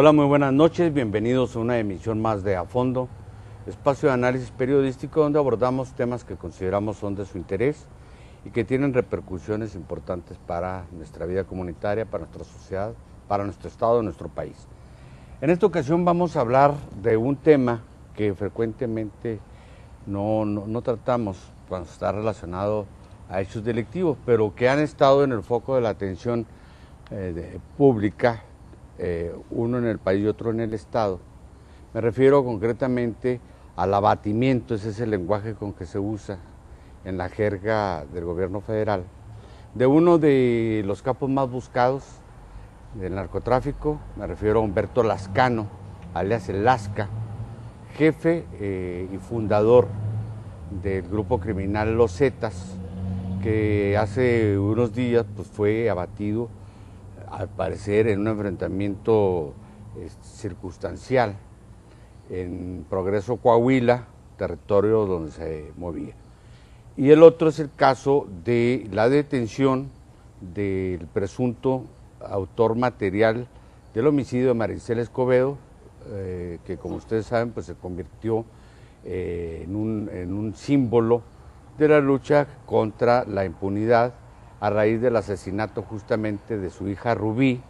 Hola, muy buenas noches, bienvenidos a una emisión más de A Fondo, espacio de análisis periodístico donde abordamos temas que consideramos son de su interés y que tienen repercusiones importantes para nuestra vida comunitaria, para nuestra sociedad, para nuestro estado, nuestro país. En esta ocasión vamos a hablar de un tema que frecuentemente no tratamos cuando está relacionado a hechos delictivos, pero que han estado en el foco de la atención pública, uno en el país y otro en el estado. Me refiero concretamente al abatimiento, ese es el lenguaje con que se usa en la jerga del gobierno federal, de uno de los capos más buscados del narcotráfico. Me refiero a Humberto Lascano, alias el Lasca, jefe y fundador del grupo criminal Los Zetas, que hace unos días pues, fue abatido, al parecer en un enfrentamiento circunstancial en Progreso, Coahuila, territorio donde se movía. Y el otro es el caso de la detención del presunto autor material del homicidio de Maricela Escobedo, que como ustedes saben pues se convirtió en un símbolo de la lucha contra la impunidad a raíz del asesinato justamente de su hija Rubí,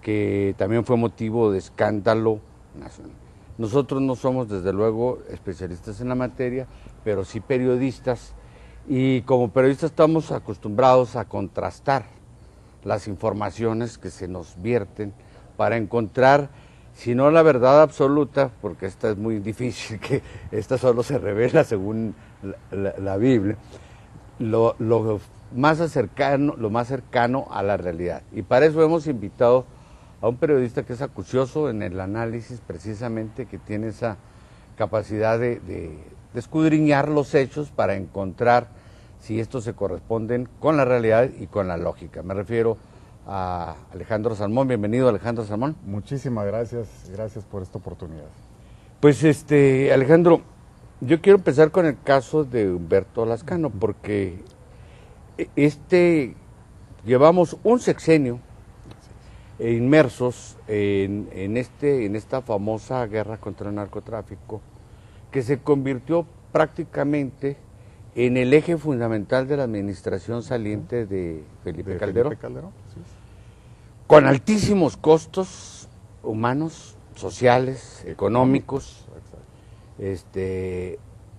que también fue motivo de escándalo nacional. Nosotros no somos desde luego especialistas en la materia, pero sí periodistas, y como periodistas estamos acostumbrados a contrastar las informaciones que se nos vierten para encontrar, si no la verdad absoluta, porque esta es muy difícil, que esta solo se revela según la Biblia, lo más cercano a la realidad. Y para eso hemos invitado a un periodista que es acucioso en el análisis, precisamente, que tiene esa capacidad de escudriñar los hechos para encontrar si estos se corresponden con la realidad y con la lógica. Me refiero a Alejandro Salmón. Bienvenido, Alejandro Salmón. Muchísimas gracias por esta oportunidad. Pues Alejandro, yo quiero empezar con el caso de Humberto Lascano, porque llevamos un sexenio inmersos en esta famosa guerra contra el narcotráfico, que se convirtió prácticamente en el eje fundamental de la administración saliente de Felipe Calderón, Sí. Con altísimos costos humanos, sociales, económicos,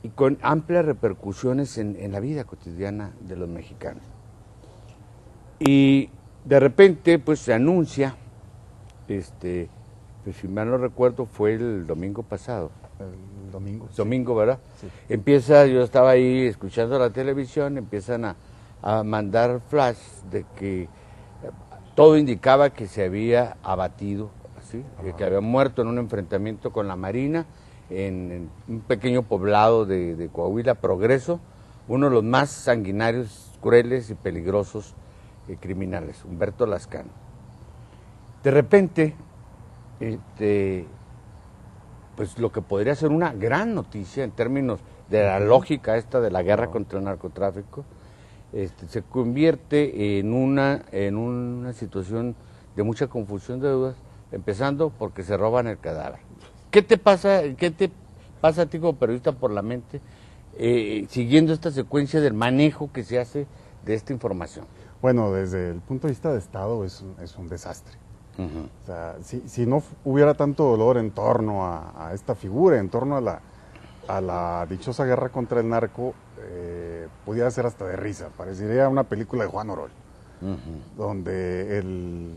y con amplias repercusiones en la vida cotidiana de los mexicanos. Y de repente pues se anuncia, pues si mal no recuerdo fue el domingo pasado. El domingo. Domingo, ¿verdad? Sí. Yo estaba ahí escuchando la televisión, empiezan a mandar flash de que todo indicaba que se había abatido, ¿sí? Que había muerto en un enfrentamiento con la Marina en un pequeño poblado de Coahuila, Progreso, uno de los más sanguinarios, crueles y peligrosos criminales, Humberto Lascano. De repente, pues lo que podría ser una gran noticia en términos de la lógica esta de la guerra contra el narcotráfico, se convierte en una situación de mucha confusión de dudas, empezando porque se roban el cadáver. ¿Qué te pasa a ti como periodista por la mente siguiendo esta secuencia del manejo que se hace de esta información? Bueno, desde el punto de vista de Estado es un desastre. O sea, si no hubiera tanto dolor en torno a esta figura, en torno a la dichosa guerra contra el narco, pudiera ser hasta de risa. Parecería una película de Juan Orol, donde el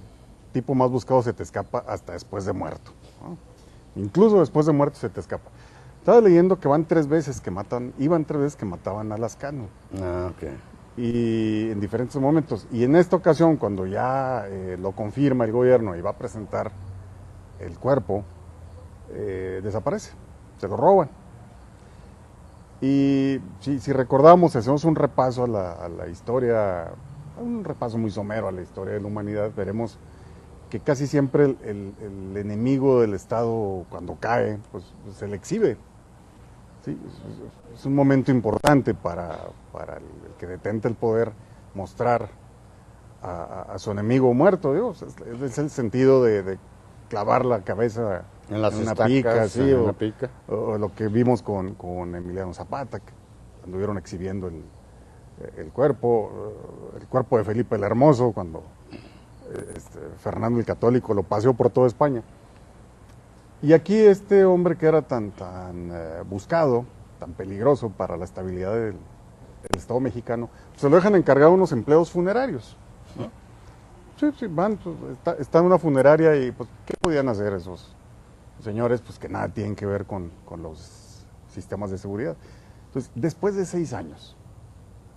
tipo más buscado se te escapa hasta después de muerto, ¿no? Incluso después de muerto se te escapa. Estaba leyendo que iban 3 veces que mataban a Lascano. Ah, ok. Y en diferentes momentos. Y en esta ocasión, cuando ya lo confirma el gobierno y va a presentar el cuerpo, desaparece, se lo roban. Y si recordamos, hacemos un repaso a la historia, un repaso muy somero a la historia de la humanidad, veremos que casi siempre el enemigo del Estado, cuando cae, pues se le exhibe. ¿Sí? Es un momento importante para el que detenta el poder mostrar a su enemigo muerto, Dios. Es el sentido de clavar la cabeza en las una estacas, pica, sí, en o, una pica. o lo que vimos con Emiliano Zapata, que anduvieron exhibiendo el cuerpo de Felipe el Hermoso, cuando Fernando el Católico lo paseó por toda España. Y aquí este hombre que era tan buscado, tan peligroso para la estabilidad del Estado mexicano, se lo dejan encargado unos empleos funerarios, ¿no? Sí, van, pues, está en una funeraria y pues, ¿qué podían hacer esos señores? Pues que nada tienen que ver con los sistemas de seguridad. Entonces, después de 6 años,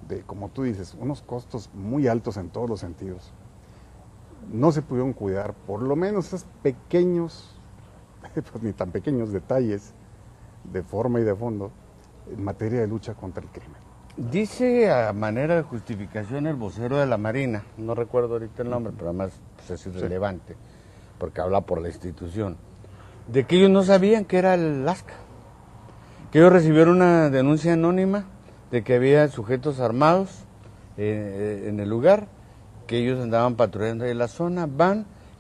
de, como tú dices, unos costos muy altos en todos los sentidos, no se pudieron cuidar, por lo menos esos pequeños, pues ni tan pequeños detalles de forma y de fondo en materia de lucha contra el crimen. Dice a manera de justificación el vocero de la Marina, no recuerdo ahorita el nombre, pero además pues, es irrelevante, porque habla por la institución, de que ellos no sabían que era el Lasca, que ellos recibieron una denuncia anónima de que había sujetos armados en el lugar, que ellos andaban patrullando ahí en la zona,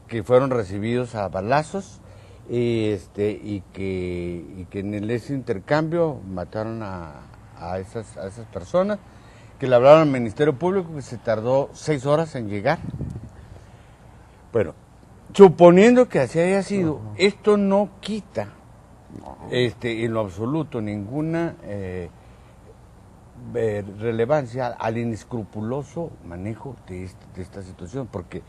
que fueron recibidos a balazos y que en ese intercambio mataron a esas personas, que le hablaron al Ministerio Público, que se tardó 6 horas en llegar. Bueno, suponiendo que así haya sido, esto no quita en lo absoluto ninguna relevancia al inescrupuloso manejo de esta situación, porque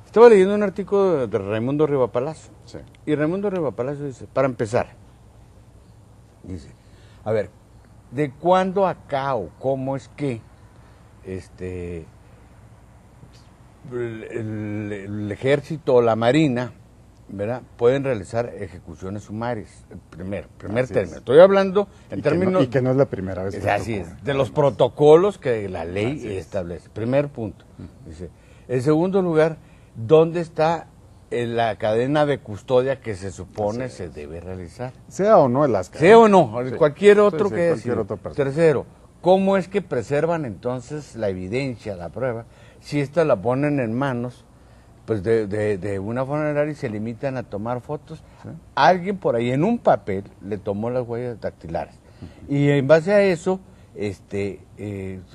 estaba leyendo un artículo de Raimundo Rivapalacio, Sí. y Raimundo Rivapalacio dice, para empezar, dice, a ver, ¿de cuándo acá o cómo es que el ejército o la marina, ¿verdad?, pueden realizar ejecuciones sumarias? Primer Así término. es. Estoy hablando en términos... Y que no es la primera vez que así ocurre. es, de los protocolos que la ley Así es. establece. Primer punto. Dice, en segundo lugar, ¿dónde está la cadena de custodia que se supone se debe realizar? Sea o no el Lasca. Sea o no, Sí. cualquier otro Sí, que haya cualquier sido. otra persona. Tercero, ¿cómo es que preservan entonces la evidencia, la prueba, si esta la ponen en manos pues de una funeraria y se limitan a tomar fotos? Sí. Alguien por ahí en un papel le tomó las huellas dactilares y en base a eso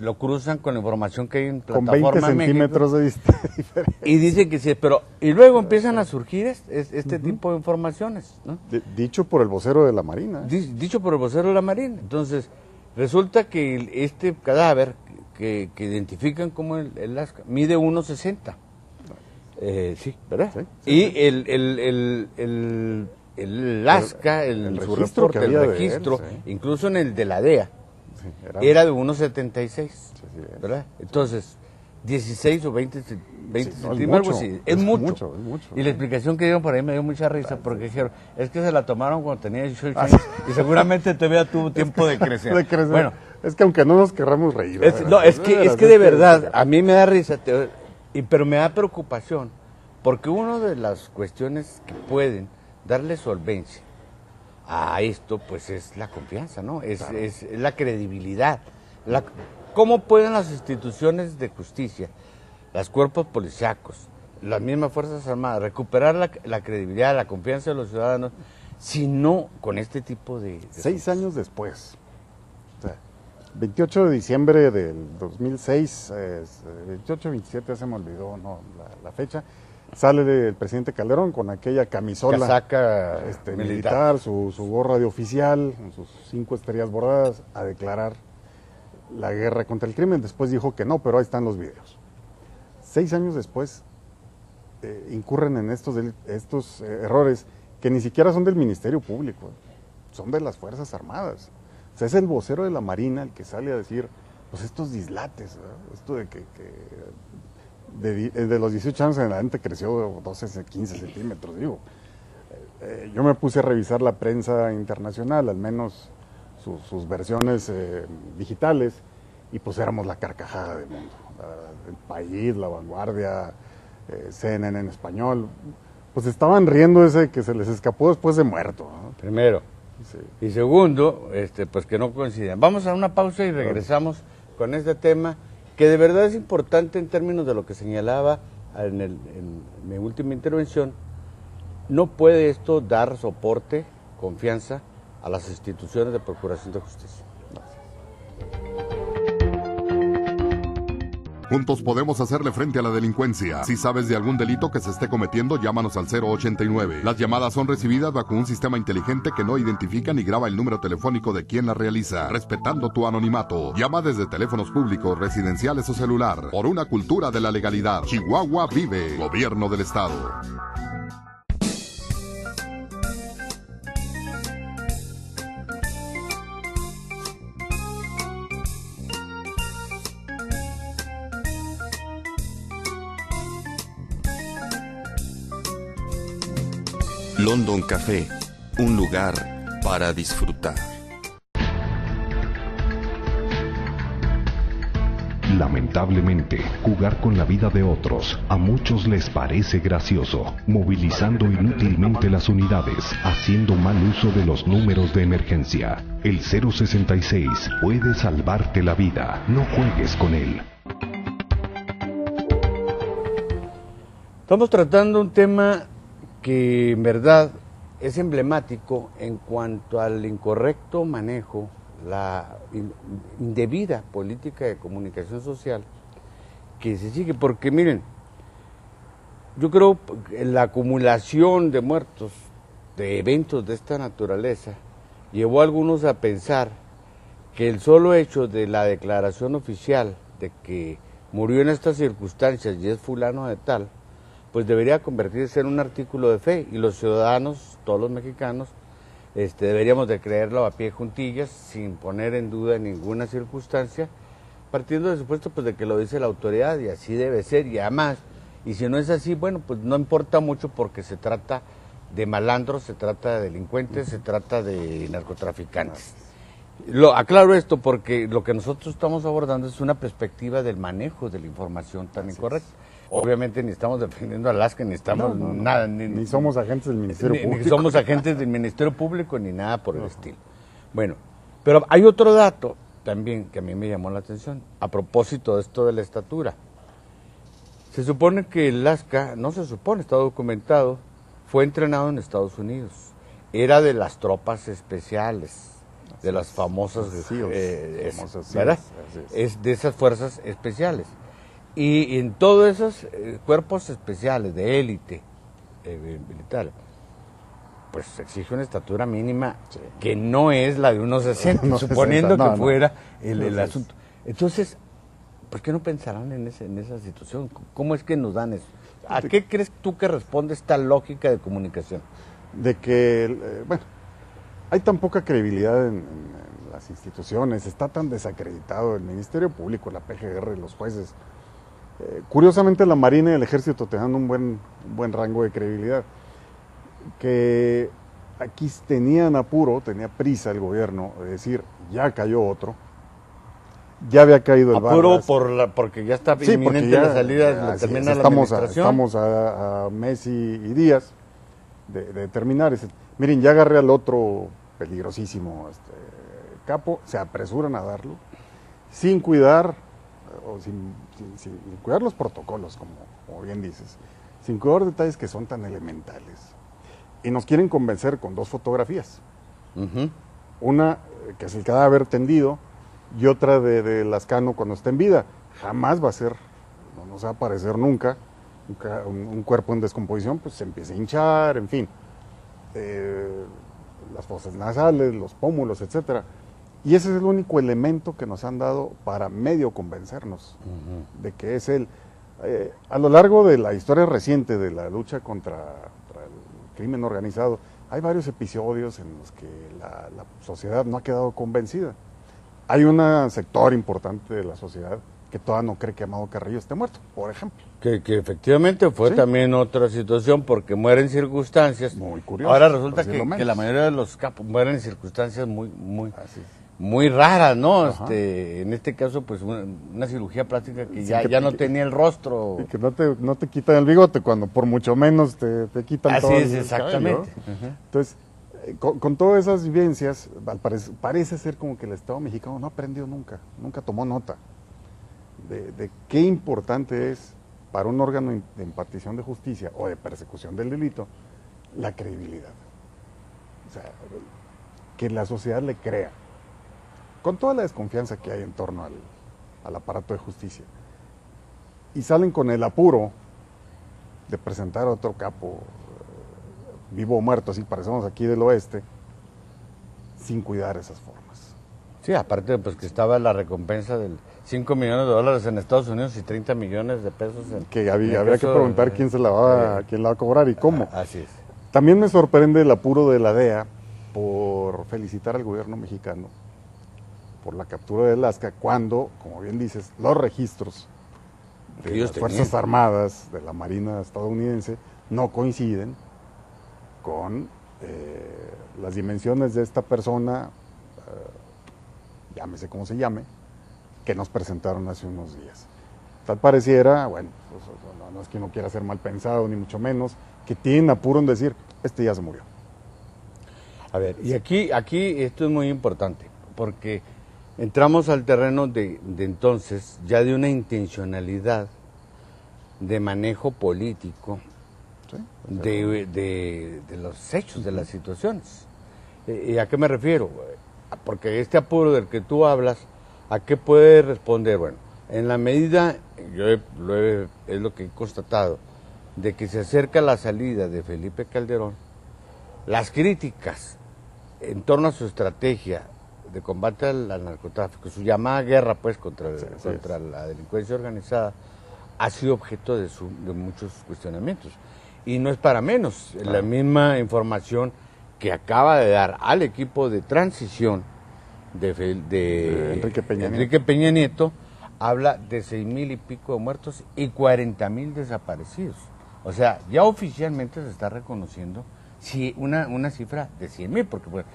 lo cruzan con la información que hay en Con plataforma 20 centímetros de diferencia. y dicen que sí, pero y luego empiezan a surgir este tipo de informaciones, ¿no? Dicho por el vocero de la Marina. Dicho por el vocero de la Marina. Entonces, resulta que este cadáver que identifican como el Lasca mide 1.60. Sí, ¿verdad? Sí, y el Lasca, el su registro reporte, que el había de él, registro, sí. incluso en el de la DEA, Sí, era de 1.76, sí, ¿verdad? Entonces, 16 o 20 Sí, no, centímetros, es algo mucho, así. es Es mucho. mucho, es mucho. Y la explicación que dieron por ahí me dio mucha risa, porque dijeron, es que se la tomaron cuando tenía 18 años y seguramente todavía tuvo tiempo de crecer. De crecer. Bueno, es que aunque no nos querramos reír. es que de verdad, a mí me da risa, pero me da preocupación, porque una de las cuestiones que pueden darle solvencia a esto, pues es la confianza, ¿no? Es la credibilidad. ¿Cómo pueden las instituciones de justicia, los cuerpos policíacos, las mismas Fuerzas Armadas, recuperar la credibilidad, la confianza de los ciudadanos, si no con este tipo de 6 años después. O sea, 28 de diciembre del 2006, 28, 27, ya se me olvidó la fecha, sale el presidente Calderón con aquella camisola casaca militar, su gorra de oficial, con sus 5 estrellas bordadas, a declarar la guerra contra el crimen. Después dijo que no, pero ahí están los videos. 6 años después incurren en estos errores que ni siquiera son del Ministerio Público, son de las Fuerzas Armadas. O sea, es el vocero de la Marina el que sale a decir, pues estos dislates, ¿verdad? Esto de que de los 18 años en adelante creció 12, 15 centímetros, digo. Yo me puse a revisar la prensa internacional, al menos sus versiones digitales, y pues éramos la carcajada del mundo. El País, La Vanguardia, CNN en español, pues estaban riendo ese que se les escapó después de muerto, ¿no? Primero. Sí. Y segundo, pues que no coincidan. Vamos a una pausa y regresamos con este tema que de verdad es importante en términos de lo que señalaba en mi última intervención, no puede esto dar soporte, confianza a las instituciones de procuración de justicia. Juntos podemos hacerle frente a la delincuencia. Si sabes de algún delito que se esté cometiendo, llámanos al 089. Las llamadas son recibidas bajo un sistema inteligente que no identifica ni graba el número telefónico de quien la realiza, respetando tu anonimato. Llama desde teléfonos públicos, residenciales o celular. Por una cultura de la legalidad. Chihuahua vive. Gobierno del Estado. London Café, un lugar para disfrutar. Lamentablemente, jugar con la vida de otros a muchos les parece gracioso, movilizando inútilmente las unidades, haciendo mal uso de los números de emergencia. El 066 puede salvarte la vida, no juegues con él. Estamos tratando un tema que en verdad es emblemático en cuanto al incorrecto manejo, la indebida política de comunicación social que se sigue, porque miren, yo creo que la acumulación de muertos de eventos de esta naturaleza llevó a algunos a pensar que el solo hecho de la declaración oficial de que murió en estas circunstancias y es fulano de tal, pues debería convertirse en un artículo de fe, y los ciudadanos, todos los mexicanos, deberíamos de creerlo a pie juntillas, sin poner en duda en ninguna circunstancia, partiendo del supuesto pues de que lo dice la autoridad, y así debe ser, y además, y si no es así, bueno, pues no importa mucho, porque se trata de malandros, se trata de delincuentes, se trata de narcotraficantes. Aclaro esto porque lo que nosotros estamos abordando es una perspectiva del manejo de la información tan incorrecta. Obviamente ni estamos defendiendo a Alaska, ni estamos nada. Ni somos agentes del Ministerio Público. Ni somos agentes del Ministerio Público, ni nada por el estilo. Bueno, pero hay otro dato también que a mí me llamó la atención, a propósito de esto de la estatura. Se supone que el Alaska, no se supone, está documentado, fue entrenado en Estados Unidos. Era de las tropas especiales, de las famosas, ¿verdad? Es de esas fuerzas especiales. Y en todos esos cuerpos especiales de élite militar, pues se exige una estatura mínima que no es la de unos 60, suponiendo que fuera el asunto. Entonces, ¿por qué no pensarán en esa situación? ¿Cómo es que nos dan eso? ¿A qué crees tú que responde esta lógica de comunicación? De que, bueno, hay tan poca credibilidad en las instituciones, está tan desacreditado el Ministerio Público, la PGR, los jueces. Curiosamente la Marina y el Ejército te dan un buen rango de credibilidad, que aquí tenía prisa el gobierno de decir, ya cayó otro, ya había caído el Apuro porque ya está inminente la salida, termina la administración. Estamos a mes y días de terminar. Miren, ya agarré al otro peligrosísimo capo, se apresuran a darlo, sin cuidar, o sin cuidar los protocolos, como bien dices, sin cuidar detalles que son tan elementales. Y nos quieren convencer con dos fotografías. Una, que es el cadáver tendido, y otra de Lascano cuando está en vida. Jamás va a ser, no nos va a aparecer nunca, un cuerpo en descomposición, pues se empieza a hinchar, en fin. Las fosas nasales, los pómulos, etcétera. Y ese es el único elemento que nos han dado para medio convencernos de que es él. A lo largo de la historia reciente de la lucha contra el crimen organizado, hay varios episodios en los que la sociedad no ha quedado convencida. Hay un sector importante de la sociedad que todavía no cree que Amado Carrillo esté muerto, por ejemplo. Que efectivamente fue también otra situación, porque muere en circunstancias. Muy curioso. Ahora resulta que la mayoría de los capos mueren en circunstancias muy raras, ¿no? En este caso, pues una cirugía plástica que ya no tenía el rostro. Y que no te quitan el bigote, cuando por mucho menos te quitan todo. Así es, exactamente. Entonces, con todas esas vivencias, parece ser como que el Estado mexicano no aprendió nunca tomó nota de qué importante es para un órgano de impartición de justicia o de persecución del delito la credibilidad. O sea, que la sociedad le crea. Con toda la desconfianza que hay en torno al aparato de justicia. Y salen con el apuro de presentar a otro capo, vivo o muerto, así parecemos aquí del oeste, sin cuidar esas formas. Sí, aparte pues que estaba la recompensa del 5 millones de dólares en Estados Unidos y 30 millones de pesos en... Que habría que preguntar quién la va a cobrar y cómo. Así es. También me sorprende el apuro de la DEA por felicitar al gobierno mexicano por la captura de Alaska, cuando, como bien dices, los registros de las Fuerzas Armadas, de la Marina estadounidense, no coinciden con las dimensiones de esta persona, llámese como se llame, que nos presentaron hace unos días. Tal pareciera, bueno, pues, no es que uno quiera ser mal pensado, ni mucho menos, que tienen apuro en decir, este ya se murió. A ver, y aquí esto es muy importante, porque entramos al terreno de entonces ya de una intencionalidad de manejo político, ¿Sí? de los hechos, de las situaciones. ¿Y a qué me refiero? Porque este apuro del que tú hablas, ¿a qué puede responder? Bueno, en la medida, es lo que he constatado, de que se acerca la salida de Felipe Calderón, las críticas en torno a su estrategia de combate al narcotráfico, su llamada guerra pues contra la delincuencia organizada, ha sido objeto de muchos cuestionamientos. Y no es para menos, la misma información que acaba de dar al equipo de transición de Enrique Peña Nieto, habla de 6,000 y pico de muertos y 40,000 desaparecidos. O sea, ya oficialmente se está reconociendo una cifra de 100,000, porque bueno,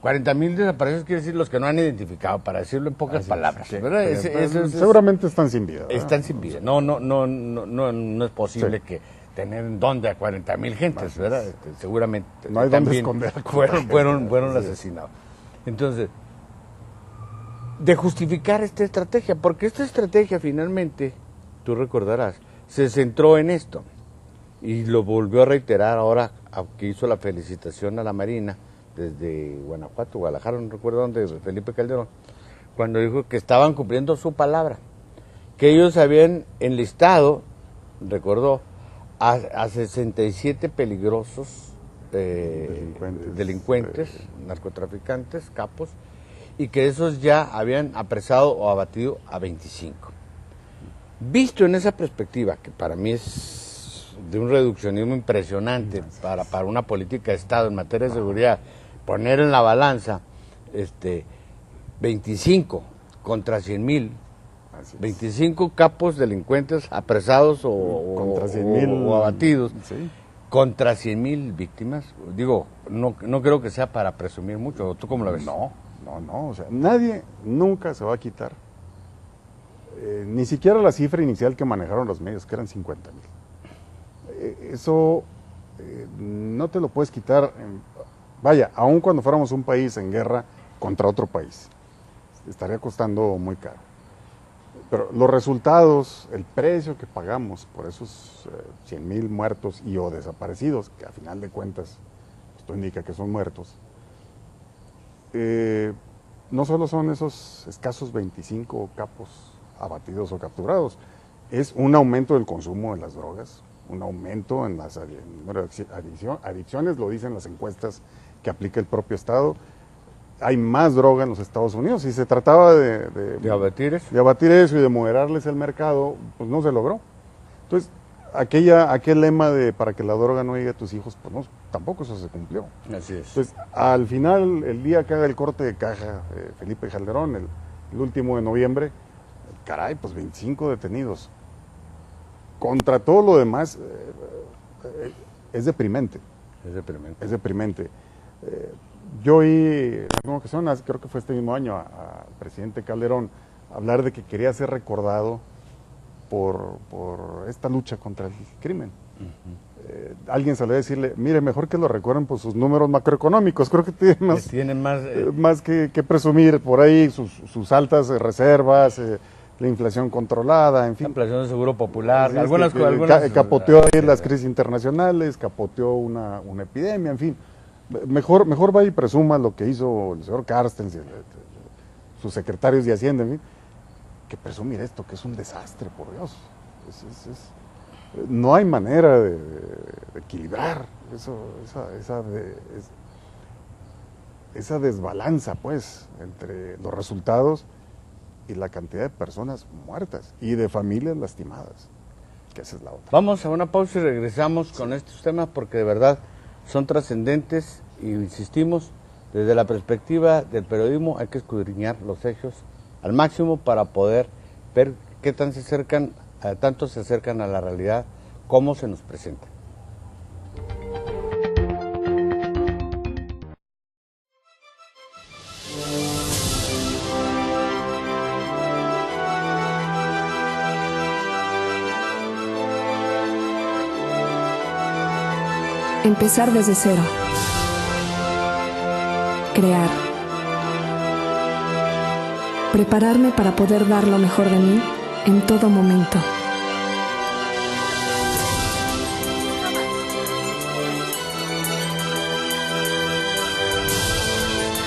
40,000 desaparecidos quiere decir los que no han identificado, para decirlo en pocas palabras. Seguramente están sin vida. Están sin vida. No es posible que tener en dónde a 40,000 gentes, ¿verdad? Seguramente no hay dónde esconder. Fueron asesinados. Entonces, de justificar esta estrategia, porque esta estrategia finalmente, tú recordarás, se centró en esto y lo volvió a reiterar ahora que hizo la felicitación a la Marina desde Guanajuato, Guadalajara, no recuerdo dónde, Felipe Calderón, cuando dijo que estaban cumpliendo su palabra, que ellos habían enlistado, recordó, a 67 peligrosos delincuentes, narcotraficantes, capos, y que esos ya habían apresado o abatido a 25. Visto en esa perspectiva, que para mí es de un reduccionismo impresionante para una política de Estado en materia de seguridad, poner en la balanza 25 contra 100,000, 25 capos delincuentes apresados o abatidos, sí, contra 100,000 víctimas. Digo, no creo que sea para presumir mucho. ¿Tú cómo lo ves? No, o sea, nadie nunca se va a quitar, ni siquiera la cifra inicial que manejaron los medios, que eran 50,000. Eso no te lo puedes quitar, vaya, aun cuando fuéramos un país en guerra contra otro país, estaría costando muy caro. Pero los resultados, el precio que pagamos por esos 100,000 muertos y o desaparecidos, que a final de cuentas esto indica que son muertos, no solo son esos escasos 25 capos abatidos o capturados, es un aumento del consumo de las drogas, un aumento en las adicciones, lo dicen las encuestas que aplica el propio Estado. Hay más droga en los Estados Unidos. Si se trataba de abatir eso y de moderarles el mercado, pues no se logró. Entonces, aquel lema de para que la droga no llegue a tus hijos, pues no, tampoco eso se cumplió. Así es. Entonces, al final, el día que haga el corte de caja Felipe Calderón, el último de noviembre, caray, pues 25 detenidos. Contra todo lo demás, es deprimente. Es deprimente. Yo oí en alguna ocasión, creo que fue este mismo año, al presidente Calderón hablar de que quería ser recordado por esta lucha contra el crimen. Alguien salió a decirle, mire, mejor que lo recuerden por sus números macroeconómicos, creo que tiene más que presumir por ahí sus altas reservas, la inflación controlada, en fin. La inflación de Seguro Popular, Sí, algunas, que algunas capoteó ahí las crisis internacionales, capoteó una epidemia, en fin. Mejor vaya y presuma lo que hizo el señor Carstens, sus secretarios de Hacienda, en fin, que presumir esto, que es un desastre, por Dios. No hay manera de equilibrar esa desbalanza, pues, entre los resultados y la cantidad de personas muertas y de familias lastimadas, que esa es la otra. Vamos a una pausa y regresamos con estos temas porque de verdad son trascendentes y insistimos, desde la perspectiva del periodismo hay que escudriñar los hechos al máximo para poder ver qué tanto se acercan a la realidad, cómo se nos presenta. Empezar desde cero. Crear. Prepararme para poder dar lo mejor de mí en todo momento.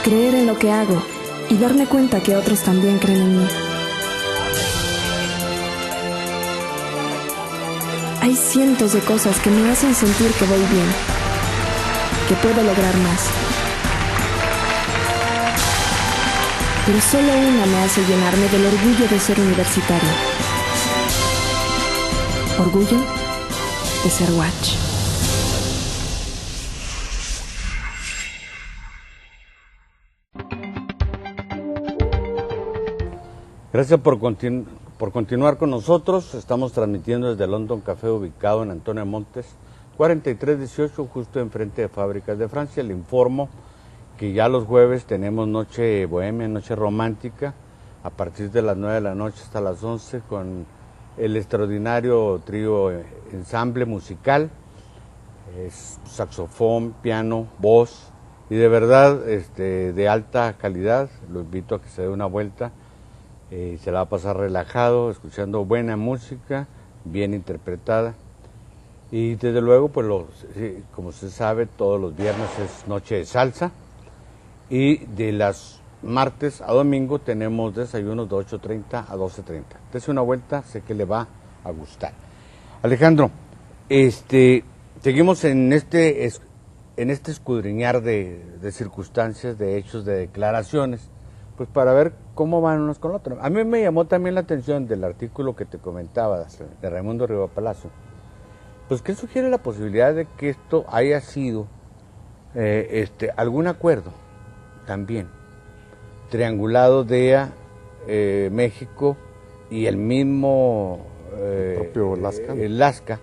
Creer en lo que hago y darme cuenta que otros también creen en mí. Hay cientos de cosas que me hacen sentir que voy bien, que puedo lograr más. Pero solo una me hace llenarme del orgullo de ser universitario. Orgullo de ser Watch. Gracias por continuar con nosotros. Estamos transmitiendo desde London Café, ubicado en Antonio Montes, 4318, justo enfrente de Fábricas de Francia. Le informo que ya los jueves tenemos noche bohemia, noche romántica, a partir de las 9 de la noche hasta las 11, con el extraordinario trío ensamble musical, saxofón, piano, voz, y de verdad de alta calidad. Lo invito a que se dé una vuelta. Se la va a pasar relajado, escuchando buena música, bien interpretada. Y desde luego, pues como se sabe, todos los viernes es noche de salsa. Y de las martes a domingo tenemos desayunos de 8:30 a 12:30. Dese una vuelta, sé que le va a gustar. Alejandro, seguimos en este escudriñar de circunstancias, de hechos, de declaraciones, pues para ver cómo van unos con otros. A mí me llamó también la atención del artículo que te comentaba de Raimundo Rivapalacio, pues que sugiere la posibilidad de que esto haya sido algún acuerdo también triangulado de México y el mismo el propio Lasca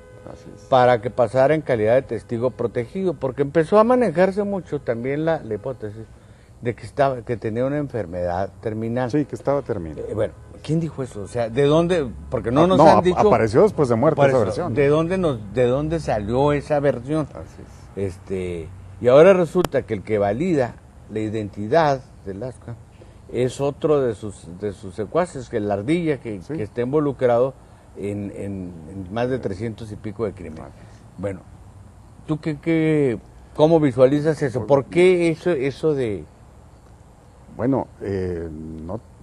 para que pasara en calidad de testigo protegido, porque empezó a manejarse mucho también la hipótesis de que tenía una enfermedad terminal. Sí, que estaba terminal. Bueno, ¿quién dijo eso? O sea, ¿de dónde? Porque no nos han dicho. Apareció después de muerte esa versión. ¿De dónde salió esa versión? Así es. Y ahora resulta que el que valida la identidad de Lasca es otro de sus secuaces, que la ardilla que está involucrado en más de 300 y pico de crímenes. Bueno, ¿tú cómo visualizas eso? ¿Por qué eso de...? Bueno,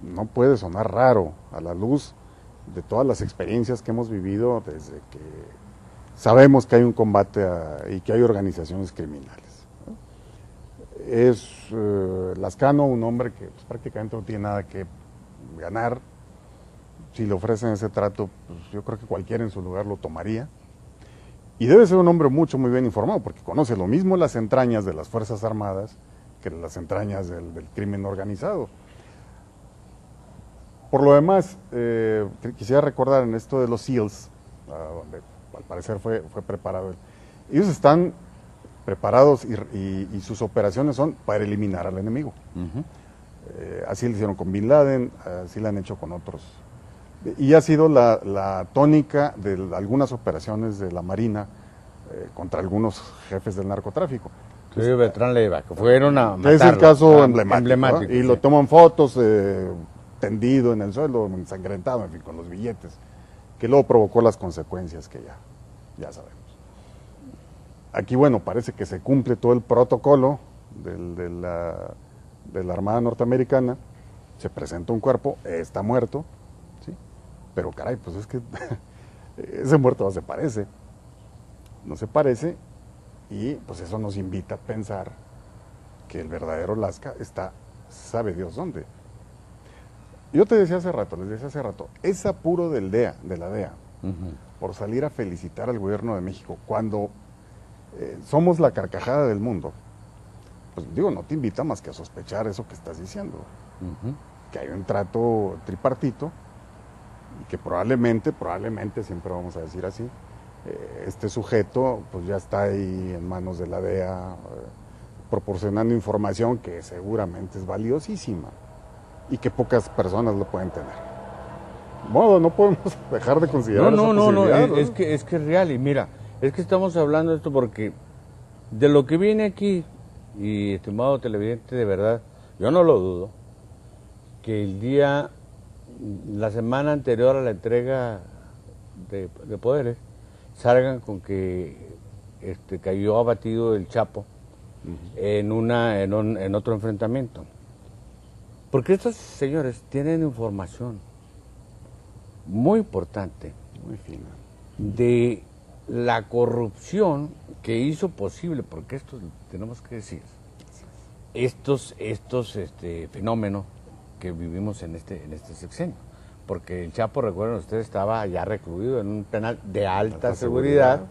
no puede sonar raro a la luz de todas las experiencias que hemos vivido desde que sabemos que hay un combate y que hay organizaciones criminales, ¿no? Es Lascano, un hombre que pues, prácticamente no tiene nada que ganar. Si le ofrecen ese trato, pues, yo creo que cualquiera en su lugar lo tomaría. Y debe ser un hombre muy bien informado, porque conoce lo mismo las entrañas de las Fuerzas Armadas que las entrañas del crimen organizado. Por lo demás, quisiera recordar en esto de los SEALs, donde al parecer fue preparado. Ellos están preparados y sus operaciones son para eliminar al enemigo. Así lo hicieron con Bin Laden, así lo han hecho con otros. Y ha sido la tónica de algunas operaciones de la Marina contra algunos jefes del narcotráfico. Sí, Beltrán Leiva, que fueron a matarlo. Es el caso emblemático, ¿no? Y lo toman fotos tendido en el suelo, ensangrentado, en fin, con los billetes, que luego provocó las consecuencias que ya sabemos. Aquí, bueno, parece que se cumple todo el protocolo de la Armada Norteamericana, se presenta un cuerpo, está muerto, ¿sí? Pero caray, pues es que ese muerto no se parece, y pues eso nos invita a pensar que el verdadero Lasca está, sabe Dios dónde. Yo les decía hace rato, ese apuro de la DEA, por salir a felicitar al gobierno de México, cuando somos la carcajada del mundo, pues digo, no te invita más que a sospechar eso que estás diciendo, que hay un trato tripartito, y que probablemente, siempre vamos a decir así, este sujeto pues ya está ahí en manos de la DEA, proporcionando información que seguramente es valiosísima y que pocas personas lo pueden tener. Modo, no podemos dejar de considerar esa posibilidad, ¿no? Es que es real, y mira, es que estamos hablando de esto porque de lo que viene aquí, y estimado televidente, de verdad, yo no lo dudo, que la semana anterior a la entrega de poderes, salgan con que cayó abatido el Chapo en otro enfrentamiento. Porque estos señores tienen información muy importante, muy fina, de la corrupción que hizo posible, porque esto tenemos que decir, estos fenómenos que vivimos en este sexenio. Porque el Chapo, recuerden ustedes, estaba ya recluido en un penal de alta seguridad,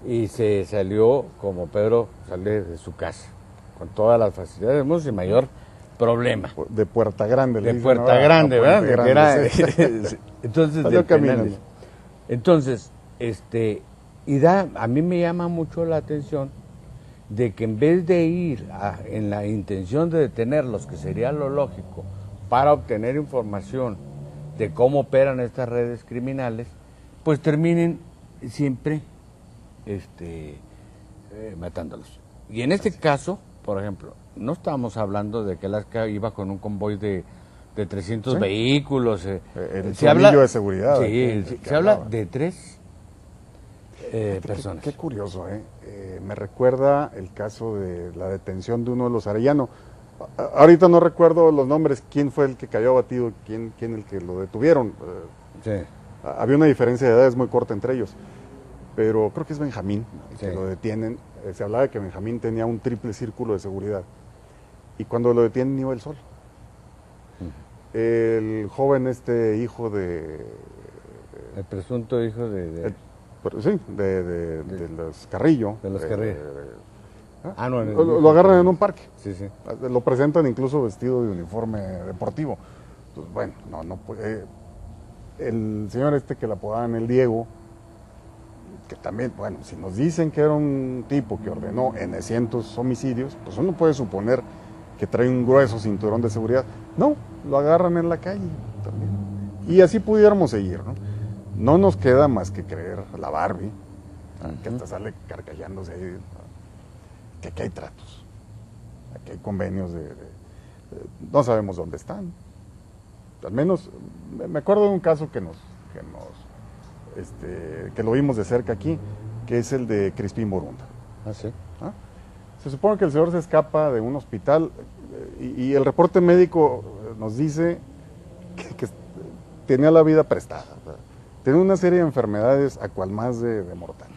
y se salió como Pedro sale de su casa, con todas las facilidades del mundo, sin mayor problema. De Puerta Grande. De Puerta Grande, ¿verdad? Grande, sí. Entonces, a mí me llama mucho la atención de que en vez de ir en la intención de detenerlos, que sería lo lógico, para obtener información de cómo operan estas redes criminales, pues terminen siempre matándolos. Y en este caso, por ejemplo, no estamos hablando de que Lasca iba con un convoy de 300 vehículos. Se habla de seguridad. Sí, se habla de 3 personas. Qué curioso, me recuerda el caso de la detención de uno de los Arellano. Ahorita no recuerdo los nombres, quién fue el que cayó abatido, quién el que lo detuvieron. Sí. Había una diferencia de edades muy corta entre ellos, pero creo que es Benjamín el que lo detienen. Se hablaba de que Benjamín tenía un triple círculo de seguridad, y cuando lo detienen iba él solo. El joven hijo de... El presunto hijo de los Carrillo. De los Carrillo. Lo agarran en un parque. Sí, sí. Lo presentan incluso vestido de uniforme deportivo. Pues bueno, no puede. El señor que le apodaban el Diego, que también, bueno, si nos dicen que era un tipo que ordenó cientos homicidios, pues uno puede suponer que trae un grueso cinturón de seguridad. No, lo agarran en la calle también. Y así pudiéramos seguir, ¿no? No nos queda más que creer la Barbie, que hasta sale carcallándose ahí, que aquí hay tratos, aquí hay convenios no sabemos dónde están. Al menos, me acuerdo de un caso que lo vimos de cerca aquí, que es el de Crispín Borunda. ¿Ah, sí? Se supone que el señor se escapa de un hospital, y el reporte médico nos dice que tenía la vida prestada, ¿verdad? Tenía una serie de enfermedades a cual más de mortales.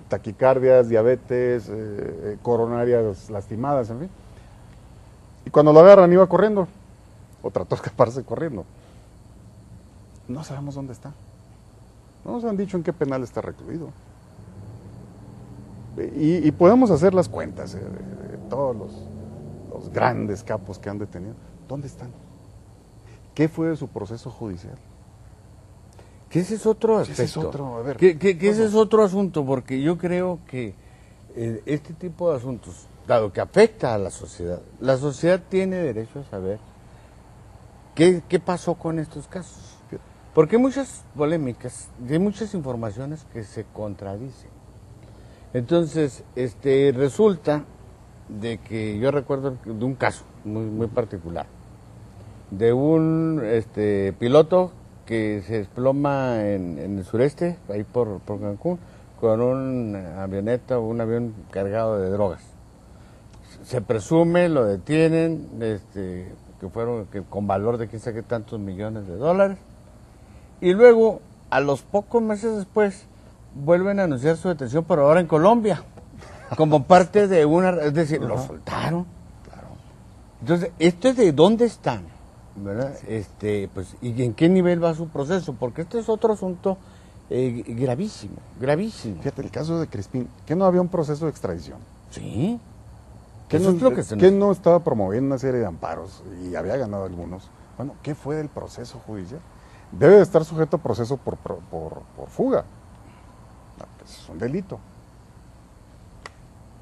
Taquicardias, diabetes, coronarias lastimadas, en fin. Y cuando lo agarran iba corriendo, o trató de escaparse corriendo. No sabemos dónde está. No nos han dicho en qué penal está recluido. Y podemos hacer las cuentas de todos los grandes capos que han detenido. ¿Dónde están? ¿Qué fue de su proceso judicial? Que ese es otro aspecto. Ese es otro, a ver, ese es otro asunto, porque yo creo que este tipo de asuntos, dado que afecta a la sociedad tiene derecho a saber qué pasó con estos casos. Porque hay muchas polémicas, hay muchas informaciones que se contradicen. Entonces, resulta de que yo recuerdo de un caso muy, muy particular, de un piloto que se desploma en el sureste, ahí por Cancún, con una avioneta o un avión cargado de drogas. Se presume, lo detienen, que con valor de quién sabe qué tantos millones de dólares, y luego, a los pocos meses después, vuelven a anunciar su detención, pero ahora en Colombia, como parte de es decir, lo soltaron. Claro. Entonces, esto es de dónde están, ¿verdad? Pues, y en qué nivel va su proceso, porque este es otro asunto gravísimo. Fíjate, el caso de Crispín, ¿que no había un proceso de extradición? Sí. ¿Qué no estaba promoviendo una serie de amparos y había ganado algunos? Bueno, ¿qué fue del proceso judicial? Debe de estar sujeto a proceso por fuga. No, pues es un delito.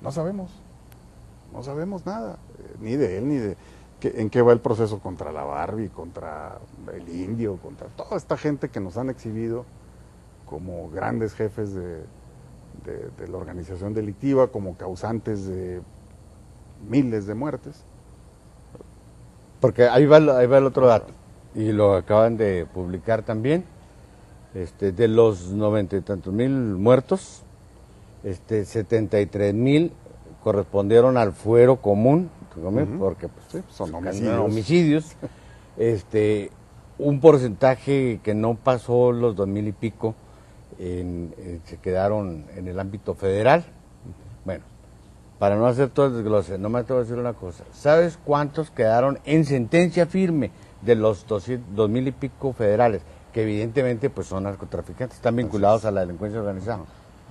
No sabemos nada, ni de él, ni de en qué va el proceso contra la Barbie, contra el Indio, contra toda esta gente que nos han exhibido como grandes jefes de la organización delictiva, como causantes de miles de muertes. Porque ahí va el otro dato, y lo acaban de publicar también, de los 90 y tantos mil muertos, 73,000 correspondieron al fuero común, porque pues, sí, son homicidios. Un porcentaje que no pasó los 2,000 y pico, se quedaron en el ámbito federal. Bueno, para no hacer todo el desglose, nomás te voy a decir una cosa. ¿Sabes cuántos quedaron en sentencia firme de los 2,000 y pico federales? Que evidentemente pues son narcotraficantes, están vinculados a la delincuencia organizada.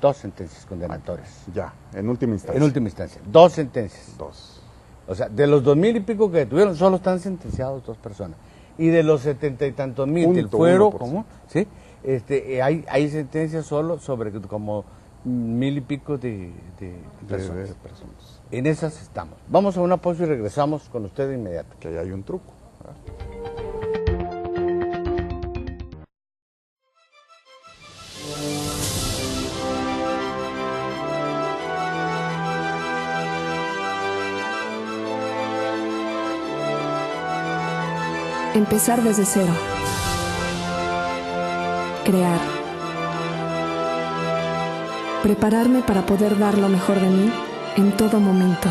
2 sentencias condenatorias. Ya, en última instancia. En última instancia, 2 sentencias. 2. O sea, de los 2,000 y pico que detuvieron, solo están sentenciados 2 personas. Y de los 70 y tantos mil del fuero común, ¿sí? Hay sentencias solo sobre como 1,000 y pico de personas. En esas estamos. Vamos a una pausa y regresamos con usted de inmediato. Que ahí hay un truco. Empezar desde cero. Crear. Prepararme para poder dar lo mejor de mí en todo momento.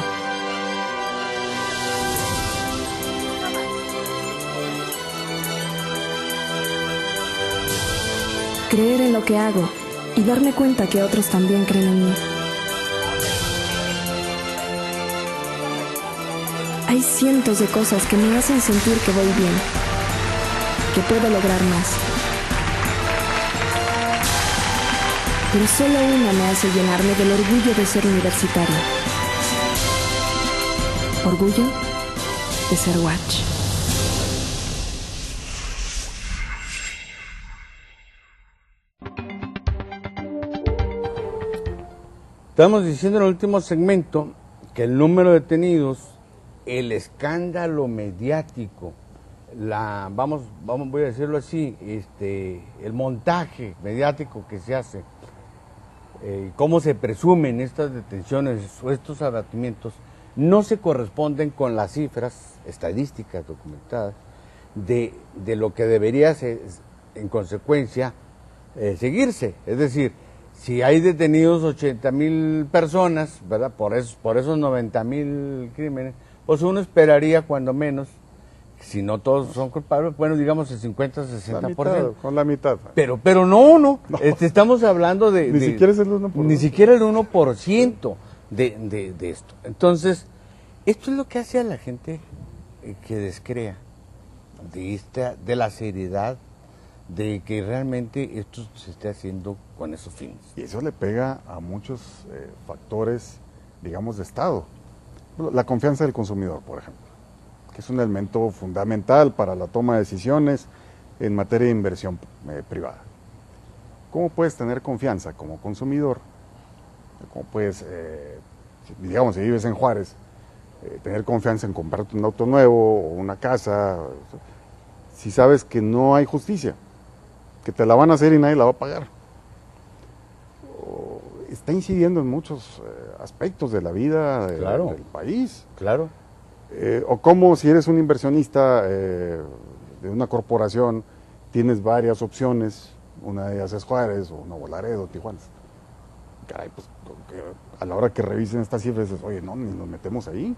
Creer en lo que hago y darme cuenta que otros también creen en mí. Hay cientos de cosas que me hacen sentir que voy bien, que puedo lograr más. Pero solo una me hace llenarme del orgullo de ser universitario. Orgullo de ser Watch. Estamos diciendo en el último segmento que el número de detenidos, el escándalo mediático, voy a decirlo así, el montaje mediático que se hace, cómo se presumen estas detenciones o estos abatimientos, no se corresponden con las cifras estadísticas documentadas de lo que debería ser, en consecuencia, seguirse. Es decir, si hay detenidos 80,000 personas, ¿verdad? Por esos 90,000 crímenes, pues uno esperaría cuando menos, si no todos son culpables, bueno, digamos el 50-60%. Con la mitad. Pero no. Estamos hablando de... Ni siquiera es el 1%. Ni siquiera el 1% de esto. Entonces, esto es lo que hace a la gente que descrea de la seriedad de que realmente esto se esté haciendo con esos fines. Y eso le pega a muchos factores, digamos, de Estado. La confianza del consumidor, por ejemplo, que es un elemento fundamental para la toma de decisiones en materia de inversión privada. ¿Cómo puedes tener confianza como consumidor? ¿Cómo puedes, digamos, si vives en Juárez, tener confianza en comprarte un auto nuevo o una casa, si sabes que no hay justicia, que te la van a hacer y nadie la va a pagar? Está incidiendo en muchos aspectos de la vida del país. Claro. O como si eres un inversionista de una corporación, tienes varias opciones, una de ellas es Juárez, o Nuevo Laredo, Tijuana. Caray, pues a la hora que revisen estas cifras, dices, oye, no, ni nos metemos ahí.